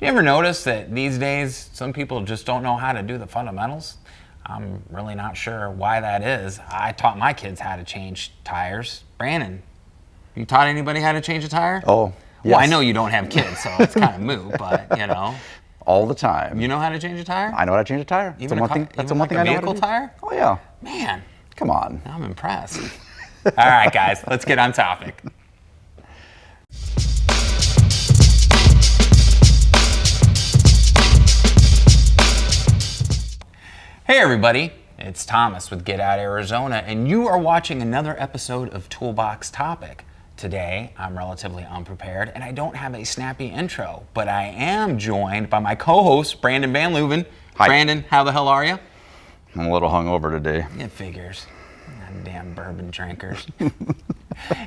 You ever notice that these days some people just don't know how to do the fundamentals? I'm really not sure why that is. I taught my kids how to change tires. Brandon, you taught anybody how to change a tire? Oh, yes. Well, I know you don't have kids, so it's kind of moot, but you know. All the time. You know how to change a tire? I know how to change a tire. Even that's the one thing I know how to do. vehicle tire? Oh yeah. Man, Come on. I'm impressed. All right, guys, let's get on topic. Hey everybody, it's Thomas with Get Out Arizona, and you are watching another episode of Toolbox Topic. Today, I'm relatively unprepared, and I don't have a snappy intro, but I am joined by my co-host, Brandon Van Leuven. Hi. Brandon, how the hell are you? I'm a little hungover today. It figures. Damn bourbon drinkers.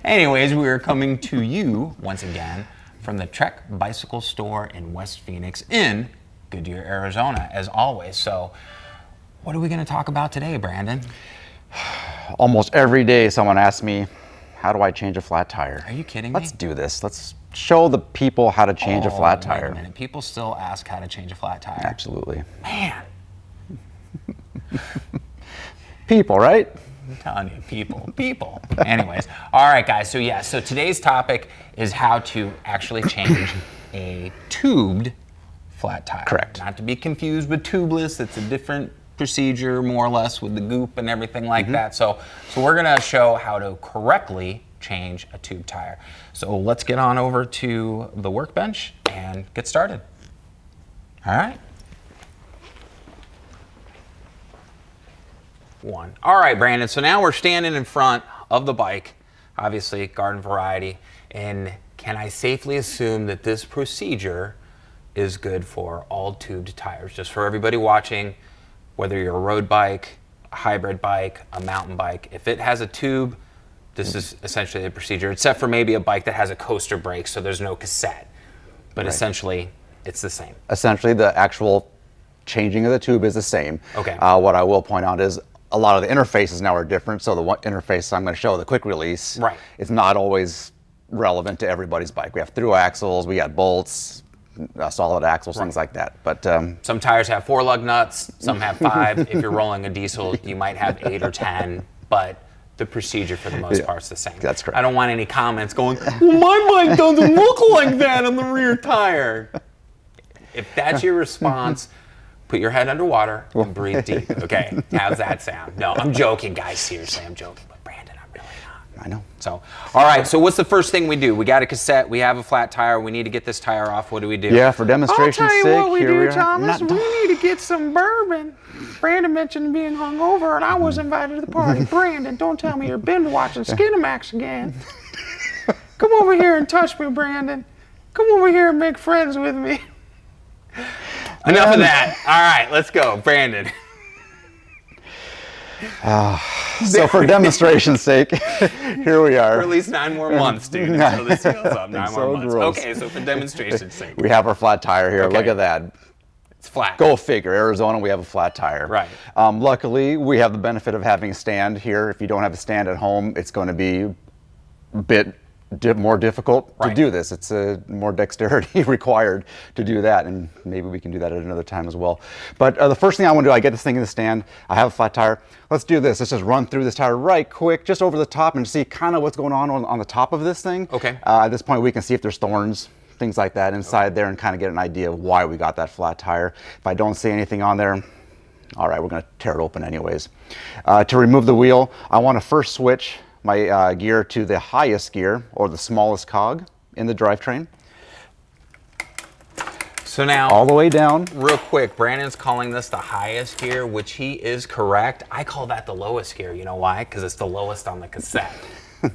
Anyways, we are coming to you once again from the Trek Bicycle Store in West Phoenix in Goodyear, Arizona, as always. So, what are we going to talk about today, Brandon? Almost every day someone asks me, how do I change a flat tire? Are you kidding me? Let's do this. Let's show the people how to change a flat tire. Wait a minute. People still ask how to change a flat tire. Absolutely. Man. People, right? I'm telling you, people. Anyways, all right, guys. So today's topic is how to actually change a tubed flat tire. Correct. Not to be confused with tubeless. It's a different procedure, more or less, with the goop and everything like that. So we're gonna show how to correctly change a tube tire. So let's get on over to the workbench and get started. All right. All right, Brandon, so now we're standing in front of the bike, obviously garden variety, and can I safely assume that this procedure is good for all tubed tires? Just for everybody watching, whether you're a road bike, a hybrid bike, a mountain bike, if it has a tube, this is essentially the procedure, except for maybe a bike that has a coaster brake, so there's no cassette, but essentially it's the same. Essentially, the actual changing of the tube is the same. Okay. What I will point out is a lot of the interfaces now are different. So the one interface I'm going to show, the quick release, right, it's not always relevant to everybody's bike. We have through axles, we got bolts, solid axles, things like that. But some tires have 4 lug nuts, some have 5. If you're rolling a diesel, you might have 8 or 10, but the procedure for the most part is the same. That's correct. I don't want any comments going, well, my bike doesn't look like that on the rear tire. If that's your response, put your head underwater and breathe deep. Okay, how's that sound? No, I'm joking, guys. Seriously, I'm joking. But Brandon, I'm really not. I know. So, all right. So what's the first thing we do? We got a cassette. We have a flat tire. We need to get this tire off. What do we do? Yeah, for demonstration's I'll tell you sake, what we here do, we are. Thomas. We need to get some bourbon. Brandon mentioned being hungover, and I was invited to the party. Brandon, don't tell me you're binge watching Skinamax again. Come over here and touch me, Brandon. Come over here and make friends with me. Enough of that. All right, let's go, Brandon. So for demonstration's sake, here we are. For at least 9 more months, dude. Until this heals up. 9 So more months. gross. Okay, so for demonstration's sake. We have our flat tire here. Okay. Look at that. It's flat. Go figure. Arizona, we have a flat tire. Right. Luckily, we have the benefit of having a stand here. If you don't have a stand at home, it's going to be a bit more difficult to do this. It's more dexterity required to do that, and maybe we can do that at another time as well. But the first thing I want to do, I get this thing in the stand. I have a flat tire. Let's do this. Let's just run through this tire right quick, just over the top, and see kind of what's going on the top of this thing. Okay. At this point, we can see if there's thorns, things like that inside there, and kind of get an idea of why we got that flat tire. If I don't see anything on there, all right, we're going to tear it open anyways. To remove the wheel, I want to first switch my gear to the highest gear, or the smallest cog in the drivetrain. So now, all the way down. Real quick, Brandon's calling this the highest gear, which he is correct. I call that the lowest gear. You know why? Because it's the lowest on the cassette.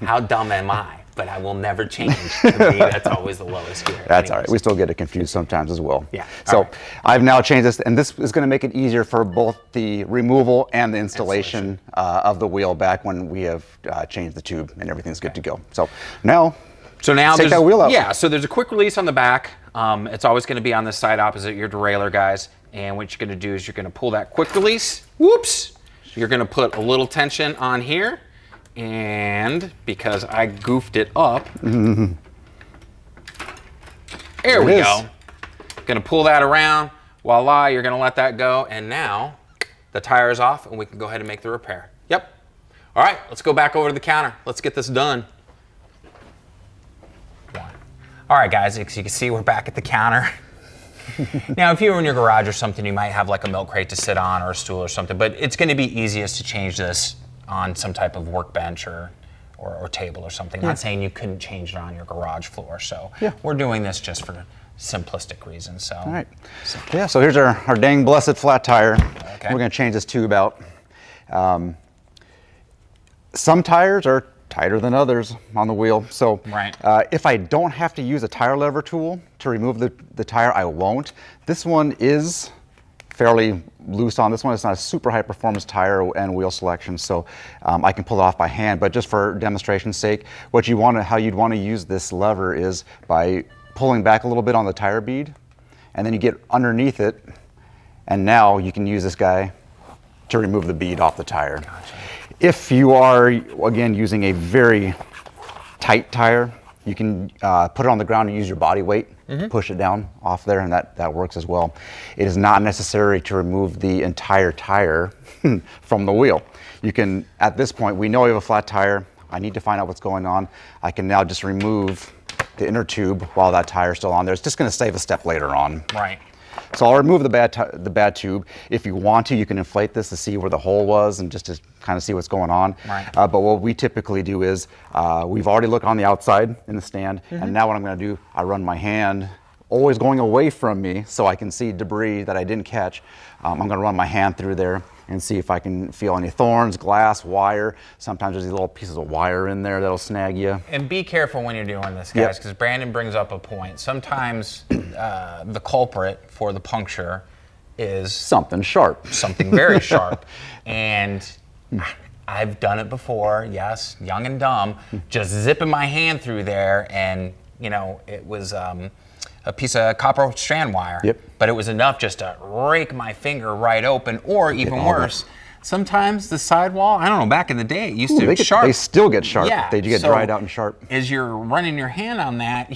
How dumb am I? But I will never change. To me, that's always the lowest gear. That's all right. We still get it confused sometimes as well. Yeah. So I've now changed this, and this is going to make it easier for both the removal and the installation of the wheel back when we have changed the tube and everything's good to go. So now take that wheel out. Yeah, so there's a quick release on the back. It's always going to be on the side opposite your derailleur, guys. And what you're going to do is you're going to pull that quick release. Whoops! You're going to put a little tension on here. And because I goofed it up, there we go. Gonna pull that around, voila, you're gonna let that go, and now the tire is off and we can go ahead and make the repair. Yep. All right, let's go back over to the counter. Let's get this done. All right, guys, as you can see, we're back at the counter. Now, if you were in your garage or something, you might have like a milk crate to sit on or a stool or something, but it's gonna be easiest to change this on some type of workbench or table or something. Not saying you couldn't change it on your garage floor. So we're doing this just for simplistic reasons. So. All right. So here's our dang blessed flat tire. Okay. We're going to change this tube out. Some tires are tighter than others on the wheel. So if I don't have to use a tire lever tool to remove the tire, I won't. This one is fairly loose on this one. It's not a super high performance tire and wheel selection, so I can pull it off by hand. But just for demonstration's sake, how you'd want to use this lever is by pulling back a little bit on the tire bead, and then you get underneath it, and now you can use this guy to remove the bead off the tire. Gotcha. If you are, again, using a very tight tire, you can put it on the ground and use your body weight, push it down off there, and that works as well. It is not necessary to remove the entire tire from the wheel. You can, at this point, we know we have a flat tire. I need to find out what's going on. I can now just remove the inner tube while that tire is still on there. It's just going to save a step later on. Right. So I'll remove the bad tube. If you want to, you can inflate this to see where the hole was and just to kind of see what's going on. Right. But what we typically do is we've already looked on the outside in the stand, and now what I'm going to do, I run my hand always going away from me so I can see debris that I didn't catch. I'm going to run my hand through there and see if I can feel any thorns, glass, wire. Sometimes there's these little pieces of wire in there that'll snag you. And be careful when you're doing this, guys, because Brandon brings up a point. Sometimes the culprit for the puncture is something sharp. Something very sharp. And I've done it before, yes, young and dumb, just zipping my hand through there, and it was a piece of copper strand wire. But it was enough just to rake my finger right open, or even worse, sometimes the sidewall, I don't know, back in the day, it used to be sharp. They still get sharp. Yeah, They do get dried out and sharp. As you're running your hand on that,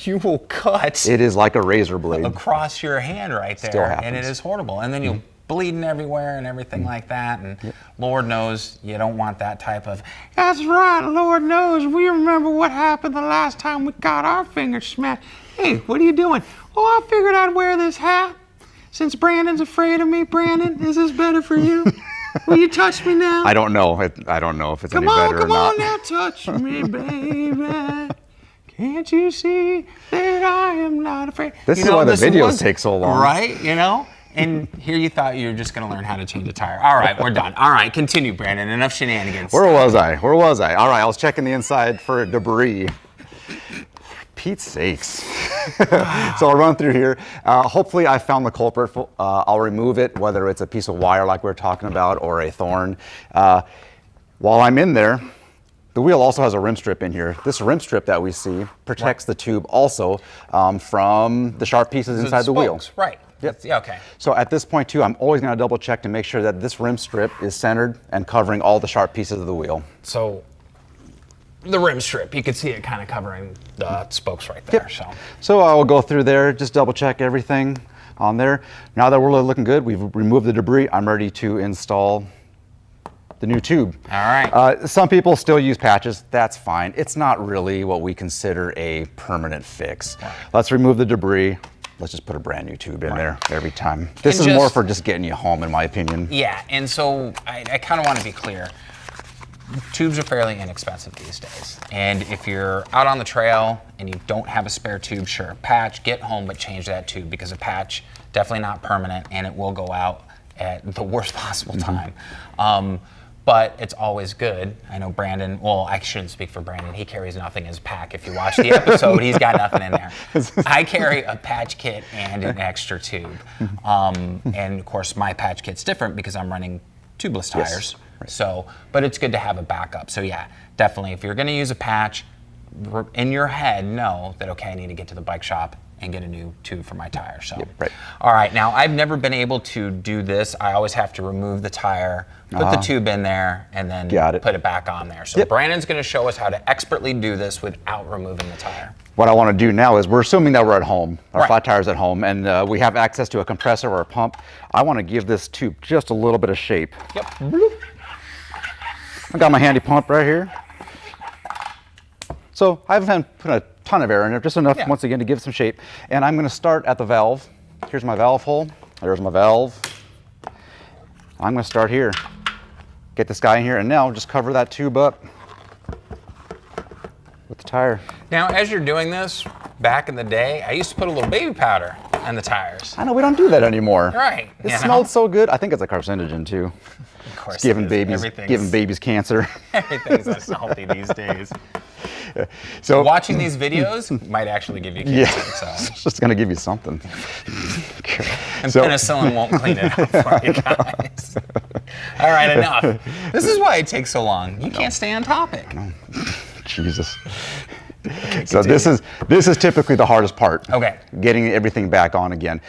you will cut. It is like a razor blade. Across your hand right there. Still happens. And it is horrible. And then you'll bleeding everywhere and everything like that. And Lord knows you don't want that type of, that's right, Lord knows, we remember what happened the last time we got our fingers smashed. Hey, what are you doing? Oh, I figured I'd wear this hat. Since Brandon's afraid of me, Brandon, is this better for you? Will you touch me now? I don't know. I don't know if it's any better or not. Come on now, touch me, baby. Can't you see that I am not afraid? This is why the videos take so long. Right, And here you thought you were just going to learn how to change a tire. All right, we're done. All right, continue, Brandon. Enough shenanigans. Where was I? All right, I was checking the inside for debris. Pete's sakes. So I'll run through here. Hopefully I found the culprit. I'll remove it, whether it's a piece of wire like we were talking about or a thorn. While I'm in there, the wheel also has a rim strip in here. This rim strip that we see protects the tube also from the sharp pieces inside the wheel. Right. Yep. Yeah, okay. So at this point too, I'm always going to double check to make sure that this rim strip is centered and covering all the sharp pieces of the wheel. So the rim strip, you can see it kind of covering the spokes right there. So I will go through there, just double check everything on there. Now that we're looking good, we've removed the debris, I'm ready to install the new tube. All right. Some people still use patches. That's fine. It's not really what we consider a permanent fix. Right. Let's remove the debris. Let's just put a brand new tube in there every time. This is more for just getting you home, in my opinion. Yeah, and so I kind of want to be clear. Tubes are fairly inexpensive these days. And if you're out on the trail and you don't have a spare tube, sure, patch, get home, but change that tube, because a patch, definitely not permanent, and it will go out at the worst possible time. But it's always good. I know Brandon, well, I shouldn't speak for Brandon. He carries nothing in his pack. If you watch the episode, he's got nothing in there. I carry a patch kit and an extra tube. And of course, my patch kit's different because I'm running tubeless tires. Yes. Right. So, but it's good to have a backup. So yeah, definitely, if you're gonna use a patch, in your head, know that, okay, I need to get to the bike shop and get a new tube for my tire. So, right. All right, now I've never been able to do this. I always have to remove the tire, put the tube in there, and then put it back on there. So Brandon's gonna show us how to expertly do this without removing the tire. What I want to do now is, we're assuming that we're at home, our flat tire's at home, and we have access to a compressor or a pump. I want to give this tube just a little bit of shape. Yep. I got my handy pump right here. So I haven't put a ton of air in it, just enough once again to give it some shape. And I'm going to start at the valve. Here's my valve hole. There's my valve. I'm going to start here. Get this guy in here, and now just cover that tube up with the tire. Now, as you're doing this, back in the day, I used to put a little baby powder on the tires. I know, we don't do that anymore. Right. It smelled so good. I think it's a carcinogen too. Of course, it's giving babies cancer. Everything's unhealthy these days. So watching these videos might actually give you cancer. So. It's just going to give you something. And penicillin won't clean it up for you guys. All right, enough. This is why it takes so long. You can't stay on topic. Jesus. So this is typically the hardest part. Okay. Getting everything back on again.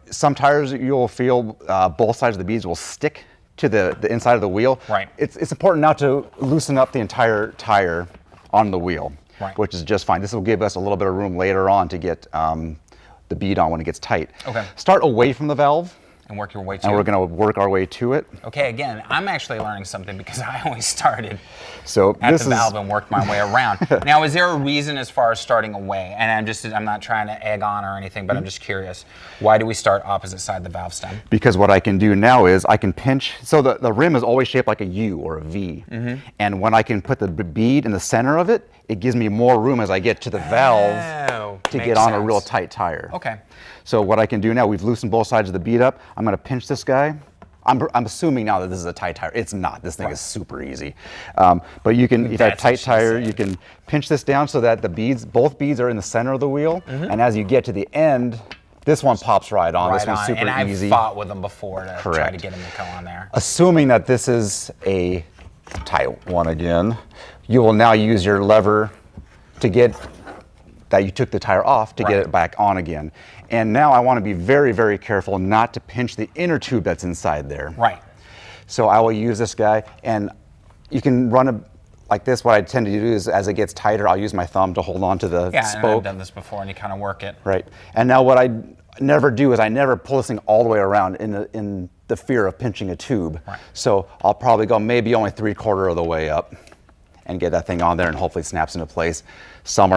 Some tires you'll feel both sides of the beads will stick to the inside of the wheel. Right. It's important now to loosen up the entire tire on the wheel, which is just fine. This will give us a little bit of room later on to get the bead on when it gets tight. Okay. Start away from the valve. And work your way to it. And we're going to work our way to it. Okay, again, I'm actually learning something because I always started at the valve and worked my way around. Now, is there a reason as far as starting away? And I'm not trying to egg on or anything, but I'm just curious. Why do we start opposite side the valve stem? Because what I can do now is I can pinch, so the rim is always shaped like a U or a V. And when I can put the bead in the center of it, it gives me more room as I get to the valve to get on a real tight tire. Okay. So what I can do now, we've loosened both sides of the bead up. I'm going to pinch this guy. I'm assuming now that this is a tight tire. It's not. This thing is super easy. But you can, if you have a tight tire, you can pinch this down so that both beads are in the center of the wheel. And as you get to the end, this one pops right on. This one's super easy. And I've fought with them before to try to get them to come on there. Assuming that this is a tight one again, you will now use your lever to get that you took the tire off to get it back on again. And now I want to be very, very careful not to pinch the inner tube that's inside there. Right. So I will use this guy, and you can run it like this. What I tend to do is, as it gets tighter, I'll use my thumb to hold on to the spoke. And I've done this before, and you kind of work it. Right. And now what I never do is I never pull this thing all the way around in the fear of pinching a tube. Right. So I'll probably go maybe only 3/4 of the way up and get that thing on there, and hopefully it snaps into place. Some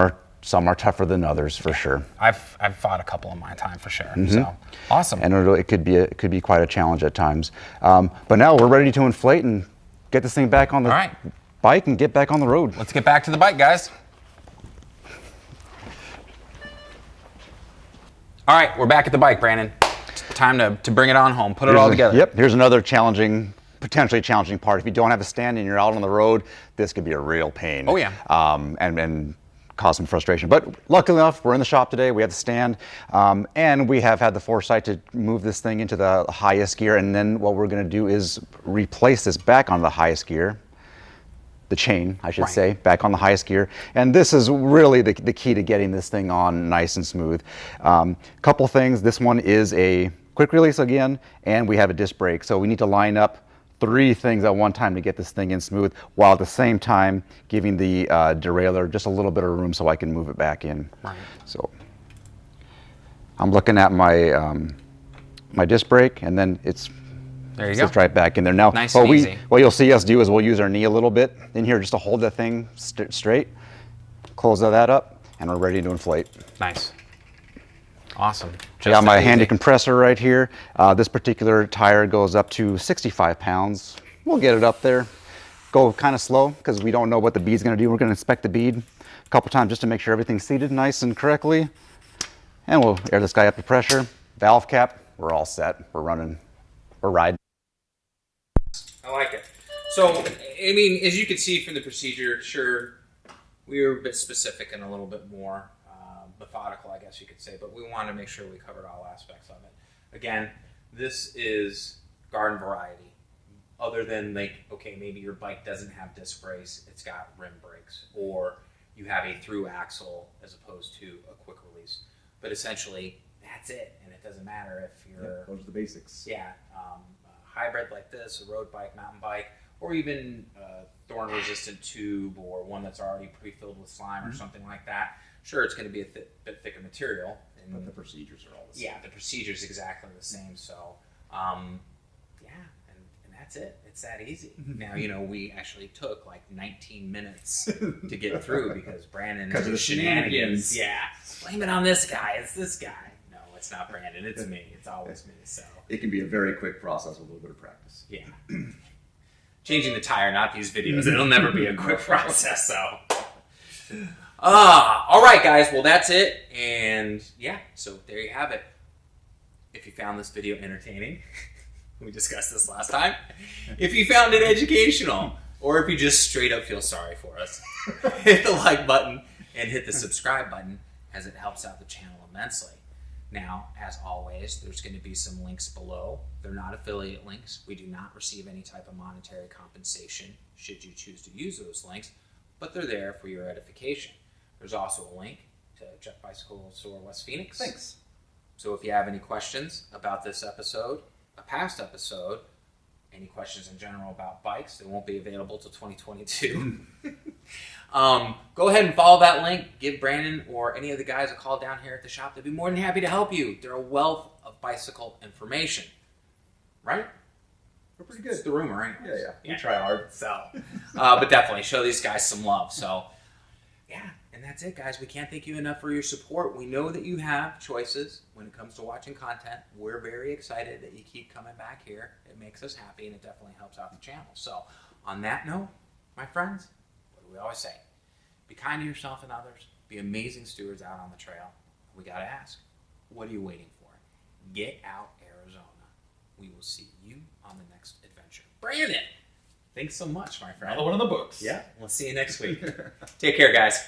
are tougher than others, for sure. I've fought a couple in my time, for sure. So awesome. And it could be quite a challenge at times. But now we're ready to inflate and get this thing back on the bike and get back on the road. Let's get back to the bike, guys. All right, we're back at the bike, Brandon. Time to bring it on home. Put it all together. Yep. Here's another potentially challenging part. If you don't have a stand and you're out on the road, this could be a real pain. Oh yeah. And cause some frustration. But luckily enough, we're in the shop today. We have the stand, and we have had the foresight to move this thing into the highest gear. And then what we're going to do is replace this back on the highest gear. The chain, I should say, back on the highest gear. And this is really the key to getting this thing on nice and smooth. Couple things. This one is a quick release again, and we have a disc brake. So we need to line up 3 things at one time to get this thing in smooth, while at the same time giving the derailleur just a little bit of room so I can move it back in. Right. So I'm looking at my my disc brake, and then it's right back in there. Now, nice and easy. What you'll see us do is we'll use our knee a little bit in here just to hold that thing straight, close that up, and we're ready to inflate. Nice. Awesome. I got my handy compressor right here. This particular tire goes up to 65 pounds. We'll get it up there. Go kind of slow because we don't know what the bead's going to do. We're going to inspect the bead a couple times just to make sure everything's seated nice and correctly. And we'll air this guy up to pressure. Valve cap, we're all set. We're running, we're riding. I like it. So, I mean, as you can see from the procedure, sure, we were a bit specific and a little bit more methodical, I guess you could say, but we wanted to make sure we covered all aspects of it. Again, this is garden variety. Other than, like, okay, maybe your bike doesn't have disc brakes, it's got rim brakes, or you have a through axle as opposed to a quick release. but essentially that's it. And it doesn't matter if you're those are the basics. a hybrid like this, a road bike, mountain bike, or even a thorn-resistant tube, or one that's already pre-filled with slime or something like that. Sure, it's going to be a bit thicker material. But the procedures are all the same. Yeah, the procedure's exactly the same. So, and that's it. It's that easy. Now, we actually took like 19 minutes to get through because Brandon Because of the shenanigans. Yeah, blame it on this guy. It's this guy. No, it's not Brandon. It's me. It's always me. So It can be a very quick process with a little bit of practice. yeah, changing the tire, not these videos. It'll never be a quick process. So. All right, guys. Well, that's it. And yeah, so there you have it. If you found this video entertaining, we discussed this last time. If you found it educational, or if you just straight up feel sorry for us, hit the like button and hit the subscribe button, as it helps out the channel immensely. Now, as always, there's going to be some links below. They're not affiliate links. We do not receive any type of monetary compensation should you choose to use those links, but they're there for your edification. There's also a link to Jet Bicycle Store West Phoenix. Thanks. So if you have any questions about this episode, a past episode, any questions in general about bikes, they won't be available till 2022. Go ahead and follow that link. Give Brandon or any of the guys a call down here at the shop. They'd be more than happy to help you. They're a wealth of bicycle information. Right? We're pretty It's good. the rumor, ain't it? Yeah. We try hard. So, but definitely show these guys some love. So, yeah, and that's it, guys. We can't thank you enough for your support. We know that you have choices when it comes to watching content. We're very excited that you keep coming back here. It makes us happy, and it definitely helps out the channel. So, on that note, my friends, what do we always say? Be kind to yourself and others. Be amazing stewards out on the trail. We got to ask, what are you waiting for? Get out, Arizona. We will see you on the next adventure. Brandon, thanks so much, my friend. Another one of the books. Yeah, we'll see you next week. Take care, guys.